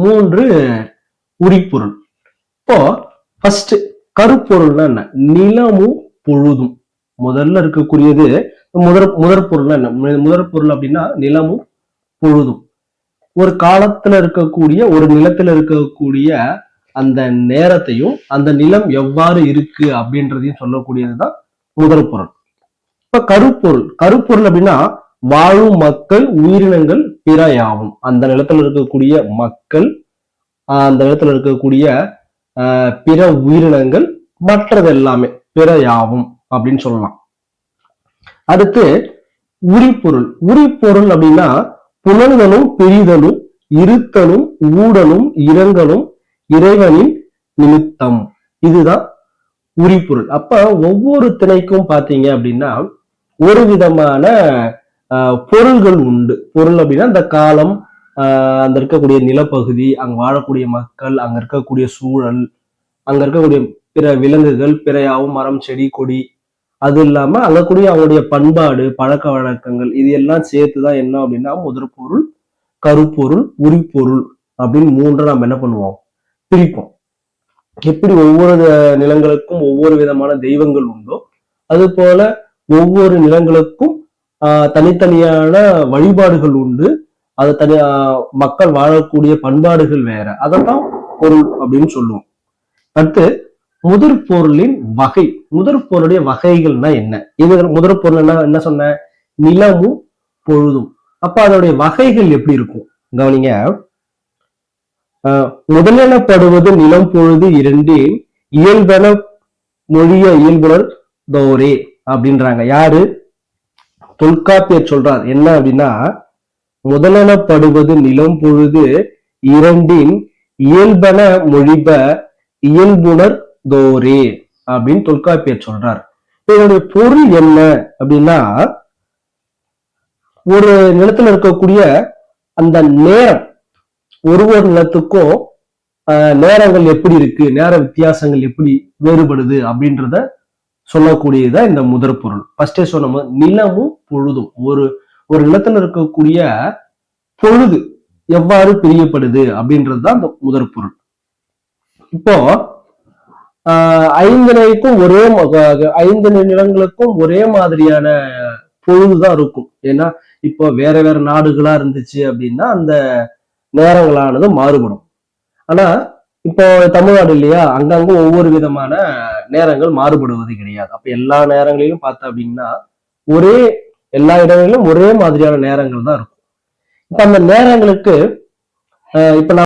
மூன்று உரிப்பொருள். இப்போ ஃபர்ஸ்ட் கருப்பொருள்னா என்ன? நிலமும் பொழுதும். முதல்ல இருக்கக்கூடியது முதற் பொருள்னா என்ன? முதற் பொருள் அப்படின்னா நிலமும் பொழுதும். ஒரு காலத்துல இருக்கக்கூடிய ஒரு நிலத்துல இருக்கக்கூடிய அந்த நேரத்தையும் அந்த நிலம் எவ்வாறு இருக்கு அப்படின்றதையும் சொல்லக்கூடியதுதான் முதற் பொருள். இப்ப கருப்பொருள் அப்படின்னா வாழும் மக்கள், உயிரினங்கள், பிற யாவும். அந்த நிலத்துல இருக்கக்கூடிய மக்கள், அந்த நிலத்துல இருக்கக்கூடிய பிற உயிரினங்கள், மற்றது எல்லாமே பிற யாவும் அப்படின்னு சொல்லலாம். அடுத்து உரிப்பொருள் அப்படின்னா புலன்களும் பிரிதலும் இருத்தலும் ஊடலும் இரங்கலும் இறைவனின் நிமித்தம். இதுதான் உரிப்பொருள். அப்ப ஒவ்வொரு திணைக்கும் பாத்தீங்க அப்படின்னா ஒரு விதமான பொருள்கள் உண்டு. பொருள் அப்படின்னா அந்த காலம், அந்த இருக்கக்கூடிய நிலப்பகுதி, அங்க வாழக்கூடிய மக்கள், அங்க இருக்கக்கூடிய சூழல், அங்க இருக்கக்கூடிய பிற விலங்குகள், பிறையாவும் மரம் செடி கொடி, அது இல்லாம அங்க கூடிய அவங்களுடைய பண்பாடு பழக்க வழக்கங்கள், இது எல்லாம் சேர்த்துதான் என்ன அப்படின்னா முதற் பொருள், கருப்பொருள், உரிப்பொருள் அப்படின்னு மூன்று நம்ம என்ன பண்ணுவோம், பிரிப்போம். எப்படி ஒவ்வொரு நிலங்களுக்கும் ஒவ்வொரு விதமான தெய்வங்கள் உண்டோ அது போல ஒவ்வொரு நிலங்களுக்கும் தனித்தனியான வழிபாடுகள் உண்டு. அது மக்கள் வாழக்கூடிய பண்பாடுகள் வேற. அதைத்தான் பொருள் அப்படின்னு சொல்லுவோம். அடுத்து முதற் பொருளின் வகை. முதற் பொருளுடைய வகைகள்னா என்ன? இது முதற் பொருள் என்ன சொன்ன? நிலமும் பொழுதும். அப்ப அதனுடைய வகைகள் எப்படி இருக்கும் கவனிங்க. முதலெனப்படுவது நிலம் பொழுது இரண்டின் இயல்பென மொழிய இயல்புணர் தோரே அப்படின்றாங்க. யாரு? தொல்காப்பியர் சொல்றார். என்ன அப்படின்னா முதலெனப்படுவது நிலம் பொழுது இரண்டின் இயல்பென மொழிப இயல்புணர் தோரே அப்படின்னு தொல்காப்பியர் சொல்றார். இதனுடைய பொருள் என்ன அப்படின்னா ஒரு நிலத்துல இருக்கக்கூடிய அந்த நேரம், ஒரு நிலத்துக்கும் நேரங்கள் எப்படி இருக்கு, நேர வித்தியாசங்கள் எப்படி வேறுபடுது அப்படின்றத சொல்லக்கூடியதுதான் இந்த முதற் பொருள். ஃபர்ஸ்டே சொன்ன நிலமும் பொழுதும். ஒரு நிலத்துல இருக்கக்கூடிய பொழுது எவ்வாறு பிரியப்படுது அப்படின்றதுதான் இந்த முதற் பொருள். இப்போ ஐந்து நிலங்களுக்கும் ஒரே மாதிரியான பொழுதுதான் இருக்கும். ஏன்னா இப்போ வேற வேற நாடுகளா இருந்துச்சு அப்படின்னா அந்த நேரங்களானது மாறுபடும். ஆனா இப்போ தமிழ்நாடு இல்லையா, அங்கங்க ஒவ்வொரு விதமான நேரங்கள் மாறுபடுவது கிடையாது. அப்ப எல்லா நேரங்களிலும் பார்த்தா அப்படின்னா எல்லா இடங்களிலும் ஒரே மாதிரியான நேரங்கள் தான் இருக்கும். இப்ப அந்த நேரங்களுக்கு இப்ப